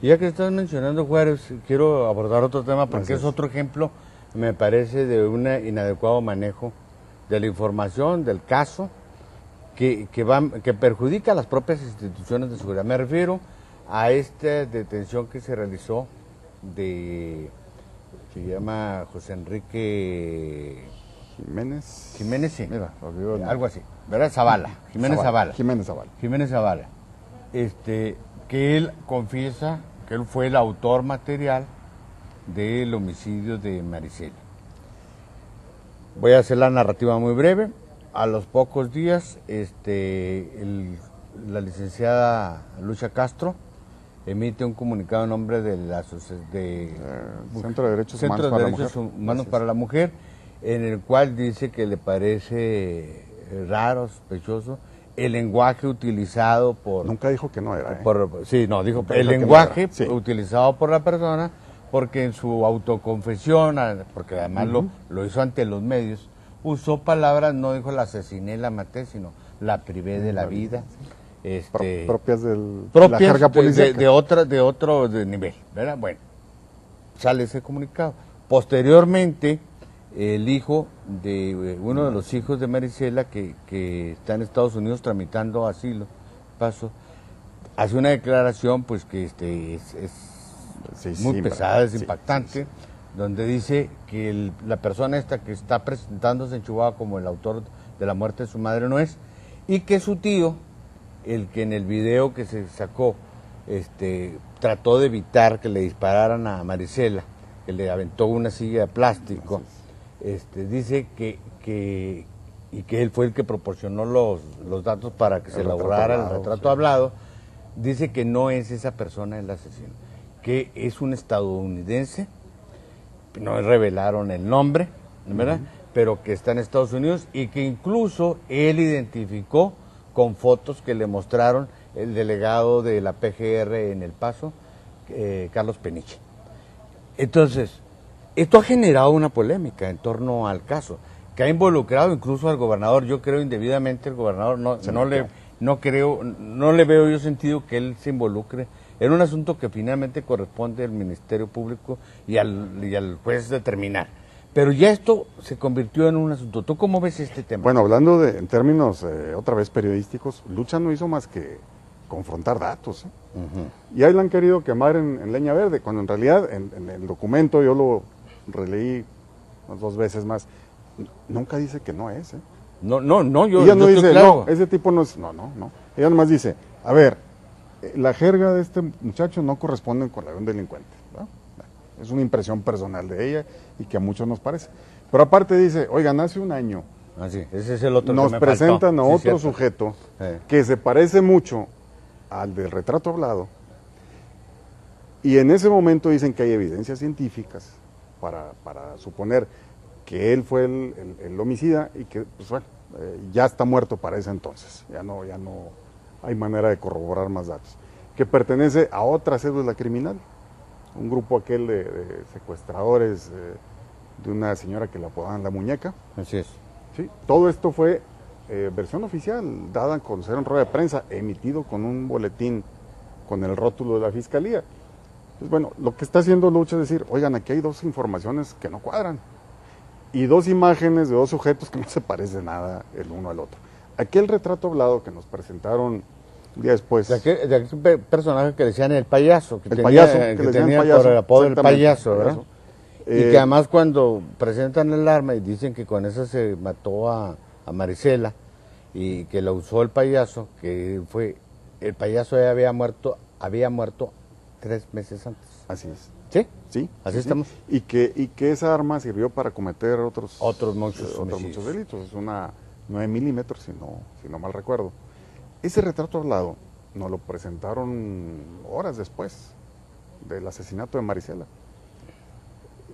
Y ya que estás mencionando Juárez, quiero abordar otro tema porque Gracias. es otro ejemplo, me parece, de un inadecuado manejo de la información, del caso, que perjudica a las propias instituciones de seguridad. Me refiero a esta detención que se realizó se llama José Enrique Jiménez, sí, mira, olvidó el nombre. algo así, ¿verdad? Jiménez Zavala. Jiménez Zavala. Que él confiesa que él fue el autor material del homicidio de Marisela. Voy a hacer la narrativa muy breve. A los pocos días, la licenciada Lucha Castro emite un comunicado en nombre de la Centro de Derechos Humanos para la Mujer, en el cual dice que le parece raro, sospechoso, el lenguaje utilizado por... Nunca dijo que no era, dijo Nunca el dijo que lenguaje no era. Sí. utilizado por la persona, porque en su autoconfesión, porque además lo hizo ante los medios, usó palabras, no dijo la asesiné, la maté, sino la privé de la vida. Propias de propias la jerga policial. de otro nivel, ¿verdad? Bueno, sale ese comunicado. Posteriormente, el hijo de uno de los hijos de Marisela, que está en Estados Unidos tramitando asilo, hace una declaración pues que es muy pesada, es impactante, donde dice que la persona esta que está presentándose en Chihuahua como el autor de la muerte de su madre no es, y que su tío, el que en el video que se sacó trató de evitar que le dispararan a Marisela, que le aventó una silla de plástico, dice que él fue el que proporcionó los datos para que se elaborara el retrato hablado. Dice que no es esa persona el asesino, que es un estadounidense, no revelaron el nombre, ¿verdad? Pero que está en Estados Unidos y que incluso él identificó con fotos que le mostraron el delegado de la PGR en El Paso, Carlos Peniche. Entonces, esto ha generado una polémica en torno al caso, que ha involucrado incluso al gobernador. Yo creo indebidamente el gobernador, no le veo yo sentido que él se involucre en un asunto que finalmente corresponde al Ministerio Público y al juez determinar. Pero ya esto se convirtió en un asunto. ¿Tú cómo ves este tema? Bueno, hablando en términos otra vez periodísticos, Lucha no hizo más que confrontar datos. Y ahí la han querido quemar en leña verde, cuando en realidad en el documento, yo lo releí unas 2 veces más, nunca dice que no es. Yo ella no dice, claro. No, ese tipo no es, no. Ella nomás dice, a ver, la jerga de este muchacho no corresponde con la de un delincuente, ¿no? Es una impresión personal de ella y que a muchos nos parece. Pero aparte dice, oigan, hace un año ese es el otro nos que me presentan faltó. a otro sujeto que se parece mucho al del retrato hablado, y en ese momento dicen que hay evidencias científicas para suponer que él fue el homicida y que pues bueno, ya está muerto para ese entonces, ya no hay manera de corroborar más datos, que pertenece a otra cédula criminal, un grupo aquel de secuestradores de una señora que la apodaban La Muñeca. Así es. Sí, todo esto fue versión oficial, dada a conocer en rueda de prensa, emitido con un boletín con el rótulo de la Fiscalía. Pues bueno, lo que está haciendo Lucha es decir, oigan, aquí hay 2 informaciones que no cuadran, y 2 imágenes de 2 sujetos que no se parecen nada el uno al otro. Aquel retrato hablado que nos presentaron un día después. De aquel personaje que decían el payaso, que tenía payaso, por el apodo el payaso, ¿verdad? Payaso. Y que además cuando presentan el arma y dicen que con esa se mató a Marisela y que la usó el payaso, que fue, el payaso ya había muerto 3 meses antes. Así es. ¿Sí? Sí. Así estamos. Y que esa arma sirvió para cometer otros muchos delitos. Es una 9 milímetros, si no mal recuerdo. Ese retrato hablado nos lo presentaron horas después del asesinato de Marisela.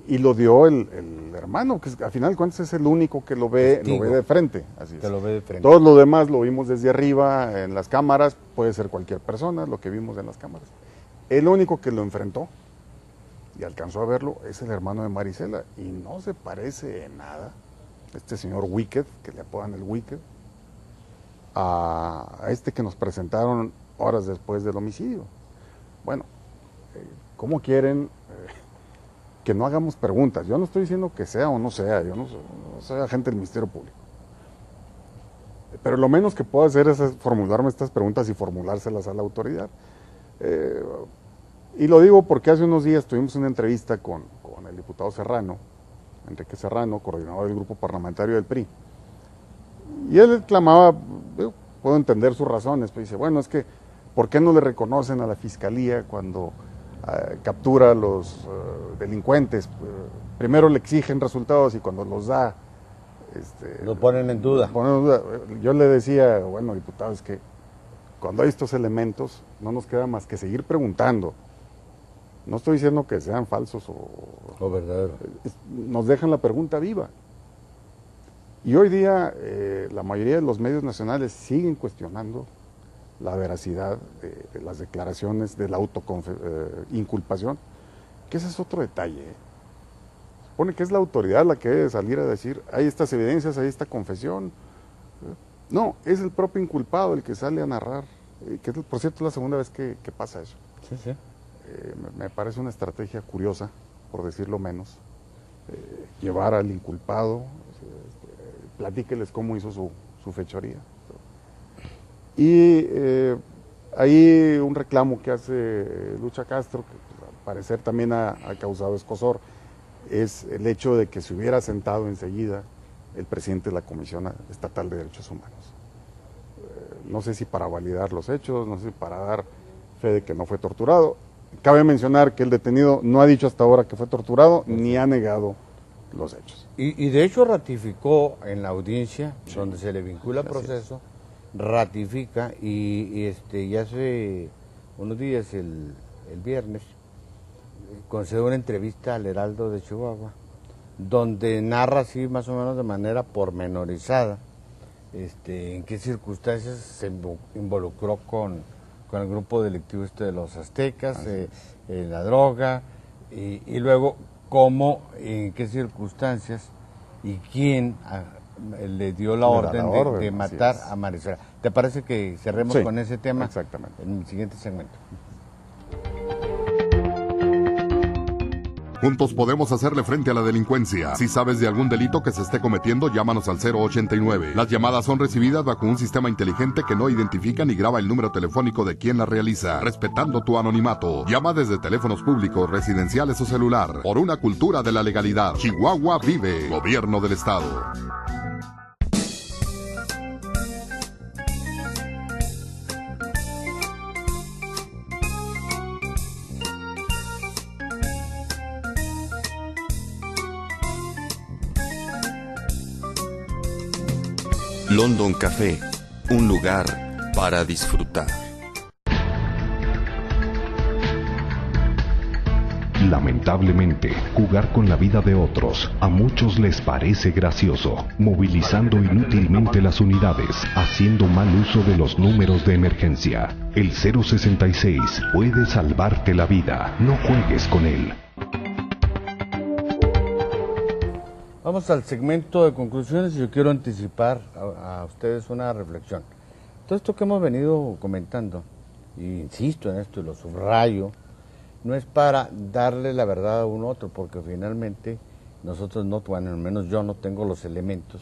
Y lo dio el hermano, que al final de cuentas es el único que lo ve de frente. Así es. Que lo ve de frente. Todo lo demás lo vimos desde arriba, en las cámaras, puede ser cualquier persona, lo que vimos en las cámaras. El único que lo enfrentó y alcanzó a verlo es el hermano de Marisela, y no se parece en nada, este señor Wicked, que le apodan el Wicked, a este que nos presentaron horas después del homicidio. Bueno, ¿cómo quieren que no hagamos preguntas? Yo no estoy diciendo que sea o no sea, yo no soy agente del Ministerio Público. Pero lo menos que puedo hacer es formularme estas preguntas y formulárselas a la autoridad. Y lo digo porque hace unos días tuvimos una entrevista con el diputado Serrano, Enrique Serrano, coordinador del grupo parlamentario del PRI. Y él clamaba, puedo entender sus razones, pero dice, bueno, es que, ¿por qué no le reconocen a la Fiscalía cuando captura a los delincuentes? Primero le exigen resultados y cuando los da... lo ponen en duda. Yo le decía, bueno, diputado, es que cuando hay estos elementos no nos queda más que seguir preguntando. No estoy diciendo que sean falsos o verdaderos. Nos dejan la pregunta viva. Y hoy día la mayoría de los medios nacionales siguen cuestionando la veracidad de las declaraciones de la inculpación, que ese es otro detalle. Supone que es la autoridad la que debe salir a decir, hay estas evidencias, hay esta confesión. No, es el propio inculpado el que sale a narrar, que por cierto es la segunda vez que pasa eso. Sí, sí. Me parece una estrategia curiosa, por decirlo menos, llevar al inculpado, platíqueles cómo hizo su fechoría. Y hay un reclamo que hace Lucha Castro, que pues, al parecer también ha causado escozor, es el hecho de que se hubiera sentado enseguida el presidente de la Comisión Estatal de Derechos Humanos. No sé si para validar los hechos, no sé si para dar fe de que no fue torturado. Cabe mencionar que el detenido no ha dicho hasta ahora que fue torturado, ni ha negado los hechos. Y de hecho ratificó en la audiencia, sí, donde se le vincula proceso, ratifica y hace unos días, el viernes, concede una entrevista al Heraldo de Chihuahua, donde narra así más o menos de manera pormenorizada en qué circunstancias se involucró con el grupo delictivo de los aztecas, la droga, y luego cómo, en qué circunstancias y quién le dio la orden de matar a Marisela. ¿Te parece que cerremos con ese tema? Exactamente. En el siguiente segmento. Juntos podemos hacerle frente a la delincuencia. Si sabes de algún delito que se esté cometiendo, llámanos al 089. Las llamadas son recibidas bajo un sistema inteligente que no identifica ni graba el número telefónico de quien la realiza, respetando tu anonimato. Llama desde teléfonos públicos, residenciales o celular. Por una cultura de la legalidad. Chihuahua vive. Gobierno del Estado. London Café, un lugar para disfrutar. Lamentablemente, jugar con la vida de otros a muchos les parece gracioso, movilizando inútilmente las unidades, haciendo mal uso de los números de emergencia. El 066 puede salvarte la vida, no juegues con él. Vamos al segmento de conclusiones y yo quiero anticipar a ustedes una reflexión. Todo esto que hemos venido comentando, y insisto en esto y lo subrayo, no es para darle la verdad a un otro, porque finalmente nosotros no, bueno, al menos yo no tengo los elementos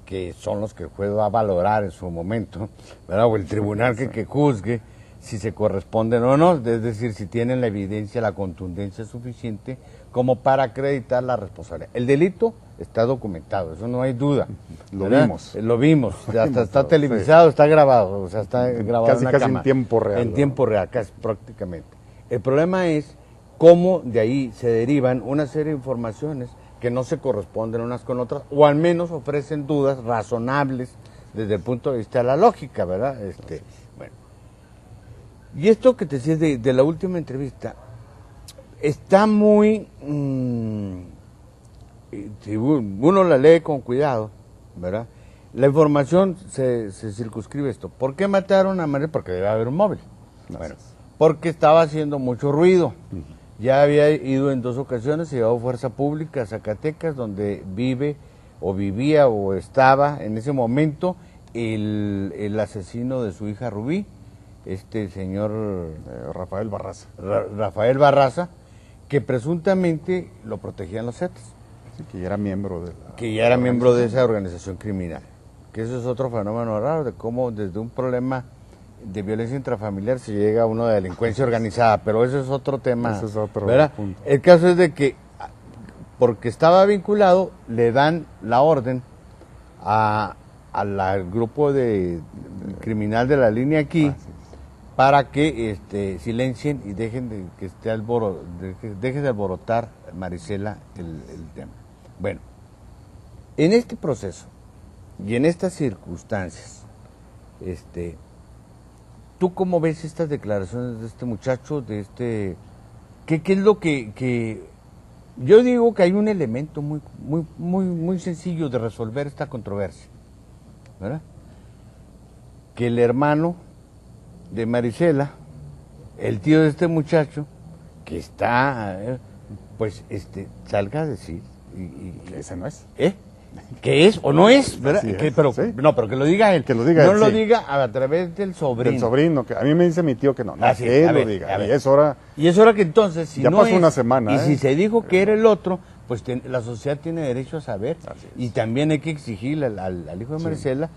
que son los que el juez va a valorar en su momento, ¿verdad? O el tribunal que juzgue si se corresponden o no, es decir, si tienen la evidencia, la contundencia suficiente como para acreditar la responsabilidad. El delito está documentado, eso no hay duda. Lo vimos, hasta está televisado, está grabado, o sea, está grabado casi, en una casi cámara. en tiempo real. En tiempo real, casi prácticamente. El problema es cómo de ahí se derivan una serie de informaciones que no se corresponden unas con otras, o al menos ofrecen dudas razonables desde el punto de vista de la lógica, ¿verdad? Bueno. Y esto que te decía de la última entrevista, está muy... si uno la lee con cuidado, ¿verdad? La información se circunscribe esto. ¿Por qué mataron a María? Porque debe haber un móvil. Bueno, porque estaba haciendo mucho ruido. Ya había ido en 2 ocasiones, se llevó Fuerza Pública a Zacatecas, donde vive o vivía o estaba en ese momento el asesino de su hija Rubí, este señor Rafael Barraza. Rafael Barraza, que presuntamente lo protegían los Zetas. Sí, que ya era miembro de esa organización criminal. Que eso es otro fenómeno raro, de cómo desde un problema de violencia intrafamiliar se llega a uno de delincuencia organizada, pero ese es otro tema. Ese es otro punto. El caso es de que, porque estaba vinculado, le dan la orden al grupo de criminal de la línea aquí, para que silencien y dejen de que deje de alborotar, Marisela, el tema. Bueno, en este proceso y en estas circunstancias, ¿tú cómo ves estas declaraciones de este muchacho, ¿Qué es lo que yo digo que hay un elemento muy sencillo de resolver esta controversia, ¿verdad? Que el hermano de Marisela, el tío de este muchacho, que está, salga a decir que ese no es. Que es o no es, ¿verdad? Pero que lo diga él. Que lo diga no él, lo sí. diga a través del sobrino. Del sobrino, que a mí me dice mi tío que no. Así, que él a ver, lo diga. a ver. Y es hora. Y es hora que entonces, si ya no pasó es, una semana. y si se dijo que era el otro, pues la sociedad tiene derecho a saber. Y también hay que exigirle al hijo de Marisela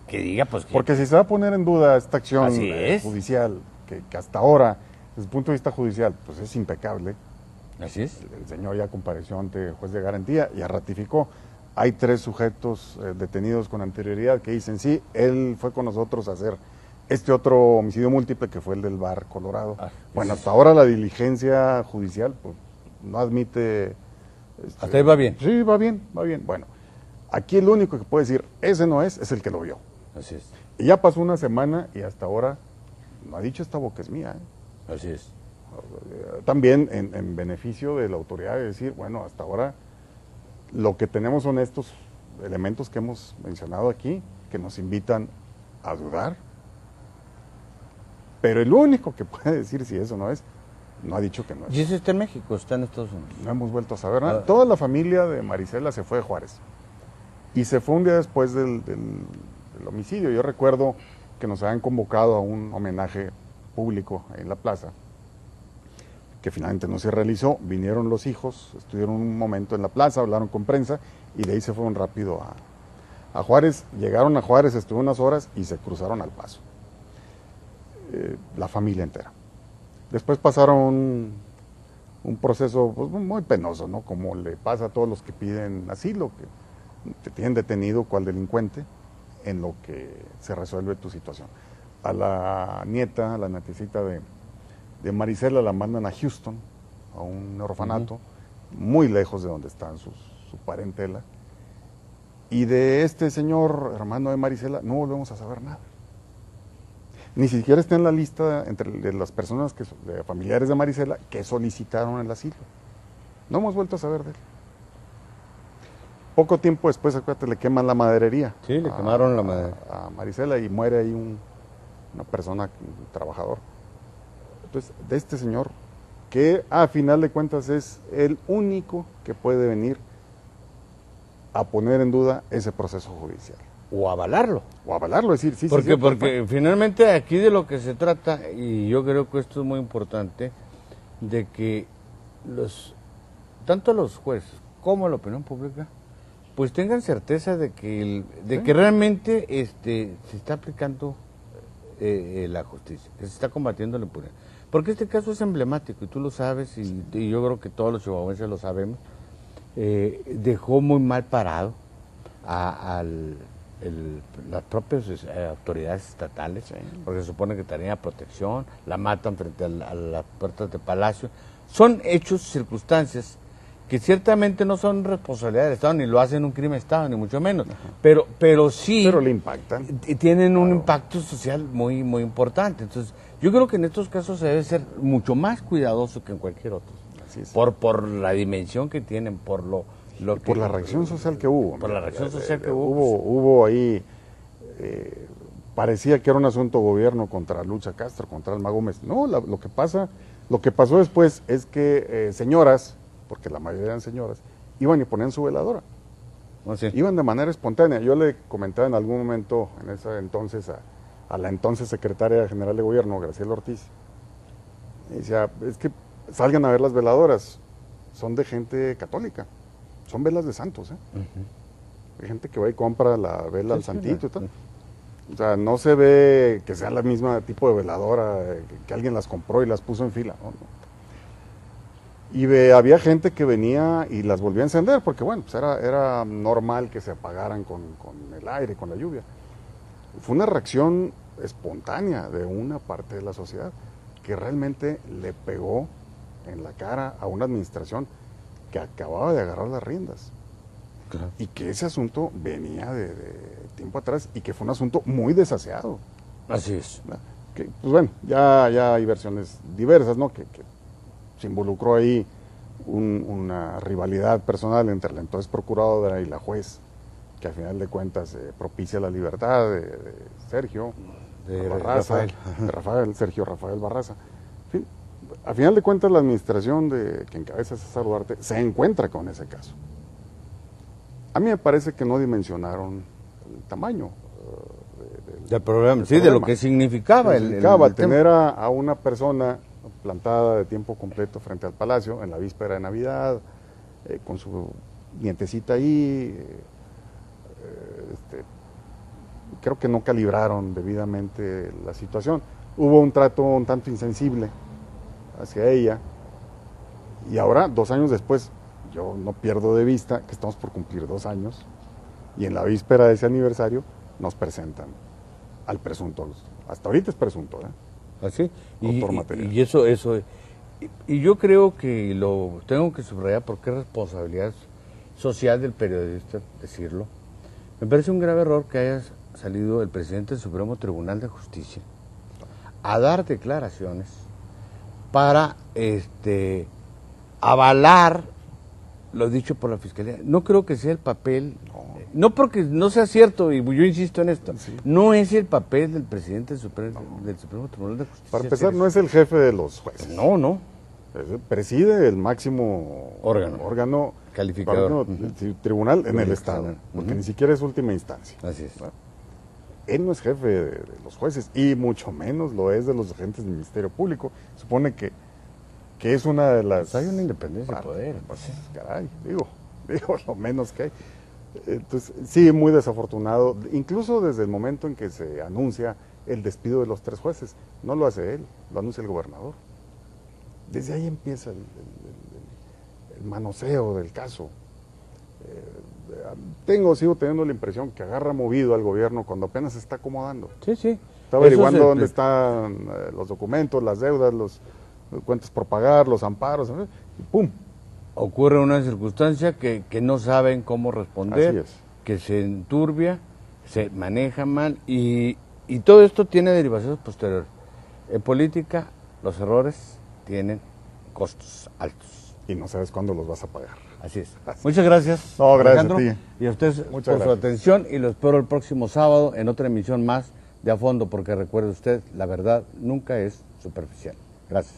que diga, pues que... Porque si se va a poner en duda esta acción judicial, que hasta ahora, desde el punto de vista judicial, pues es impecable. Así es. El señor ya compareció ante juez de garantía, ya ratificó. Hay 3 sujetos detenidos con anterioridad que dicen, sí, él fue con nosotros a hacer este otro homicidio múltiple que fue el del Bar Colorado. Bueno, hasta ahora la diligencia judicial pues, no admite... hasta ahí va bien. Sí, va bien. Bueno, aquí el único que puede decir, ese no es el que lo vio. Así es. Y ya pasó una semana y hasta ahora no ha dicho esta boca es mía. Así es. También en beneficio de la autoridad de decir, bueno, hasta ahora lo que tenemos son estos elementos que hemos mencionado aquí, que nos invitan a dudar, pero el único que puede decir si eso no es, no ha dicho que no es. ¿Y eso está en México? ¿Está en Estados Unidos? No hemos vuelto a saber nada. Toda la familia de Marisela se fue de Juárez y se fue un día después del homicidio. Yo recuerdo que nos habían convocado a un homenaje público en la plaza, que finalmente no se realizó. Vinieron los hijos, estuvieron un momento en la plaza, hablaron con prensa y de ahí se fueron rápido a Juárez. Llegaron a Juárez, estuvieron unas horas y se cruzaron al Paso. La familia entera. Después pasaron un proceso pues, muy penoso, ¿no? Como le pasa a todos los que piden asilo, que te tienen detenido cual delincuente en lo que se resuelve tu situación. A la nieta, a la nietecita de Marisela la mandan a Houston, a un orfanato, muy lejos de donde están su parentela. Y de este señor, hermano de Marisela, no volvemos a saber nada. Ni siquiera está en la lista de las personas, de familiares de Marisela, que solicitaron el asilo. No hemos vuelto a saber de él. Poco tiempo después, acuérdate, le queman la maderería. Sí, le quemaron la maderería. A Marisela y muere ahí una persona, un trabajador. Entonces, de este señor, que a final de cuentas es el único que puede venir a poner en duda ese proceso judicial. O avalarlo. O avalarlo, es decir, sí, porque finalmente aquí de lo que se trata, y yo creo que esto es muy importante, de que tanto los jueces como la opinión pública, pues tengan certeza de que que realmente se está aplicando la justicia, que se está combatiendo la impunidad. Porque este caso es emblemático, y tú lo sabes, y yo creo que todos los chihuahuenses lo sabemos. Dejó muy mal parado a las propias autoridades estatales, porque se supone que tenía protección, la matan frente a las puertas de Palacio. Son hechos, circunstancias, que ciertamente no son responsabilidad del Estado, ni lo hacen un crimen de Estado, ni mucho menos, pero sí... Pero le impactan. Tienen un impacto social muy, muy importante. Entonces, yo creo que en estos casos se debe ser mucho más cuidadoso que en cualquier otro. Así es. Por la dimensión que tienen, por la reacción social que hubo. Por la reacción social que hubo. Hubo ahí parecía que era un asunto gobierno contra Lucha Castro, contra Alma Gómez. No, lo que pasó después es que señoras, porque la mayoría eran señoras, iban y ponían su veladora. Sí. Iban de manera espontánea. Yo le comentaba en algún momento, en ese entonces, a la entonces secretaria general de gobierno, Graciela Ortiz, y decía, es que salgan a ver las veladoras, son de gente católica, son velas de santos, ¿eh? Hay gente que va y compra la vela al santito y tal. O sea, no se ve que sea la misma tipo de veladora, que alguien las compró y las puso en fila, ¿no? Y había gente que venía y las volvía a encender, porque bueno, pues era normal que se apagaran con el aire, con la lluvia. Fue una reacción espontánea de una parte de la sociedad que realmente le pegó en la cara a una administración que acababa de agarrar las riendas. Claro. Y que ese asunto venía de tiempo atrás y que fue un asunto muy desaseado. Así es. Que, pues bueno, ya hay versiones diversas, ¿no? Que se involucró ahí una rivalidad personal entre la entonces procuradora y la juez, que al final de cuentas propicia la libertad de Sergio Barraza, Sergio Rafael Barraza. En fin, al final de cuentas la administración que encabeza César Duarte se encuentra con ese caso. A mí me parece que no dimensionaron el tamaño del problema, sí, de lo que significaba el tener a una persona plantada de tiempo completo frente al Palacio en la víspera de Navidad, con su nietecita ahí. Creo que no calibraron debidamente la situación. Hubo un trato un tanto insensible hacia ella, y ahora, 2 años después, yo no pierdo de vista que estamos por cumplir 2 años, y en la víspera de ese aniversario nos presentan al presunto, hasta ahorita es presunto, ¿Así? autor material. Y eso, y yo creo que lo tengo que subrayar porque es responsabilidad social del periodista decirlo. Me parece un grave error que haya salido el presidente del Supremo Tribunal de Justicia a dar declaraciones para avalar lo dicho por la Fiscalía. No creo que sea el papel, no porque no sea cierto, y yo insisto en esto, sí. No es el papel del presidente del Supremo Tribunal de Justicia. Para empezar, no es el jefe de los jueces. No. Preside el máximo órgano calificador, el tribunal en el Estado, porque ni siquiera es última instancia. Así es. ¿No? Él no es jefe de los jueces, y mucho menos lo es de los agentes del Ministerio Público. Supone que es una de las... Pues hay una independencia de poder. Pues, caray, digo, lo menos que hay. Entonces, sí, muy desafortunado, incluso desde el momento en que se anuncia el despido de los 3 jueces. No lo hace él, lo anuncia el gobernador. Desde ahí empieza el manoseo del caso. Sigo teniendo la impresión que agarra movido al gobierno cuando apenas se está acomodando. Sí. Está averiguando dónde están los documentos, las deudas, los cuentas por pagar, los amparos, y ¡pum! Ocurre una circunstancia que no saben cómo responder, Así es. Que se enturbia, se maneja mal, y todo esto tiene derivaciones posteriores. En política, los errores tienen costos altos. Y no sabes cuándo los vas a pagar. Así es. Muchas gracias. No, gracias Alejandro, a ti. Y a ustedes Muchas por su atención, y lo espero el próximo sábado en otra emisión más de A Fondo, porque recuerde usted, la verdad nunca es superficial. Gracias.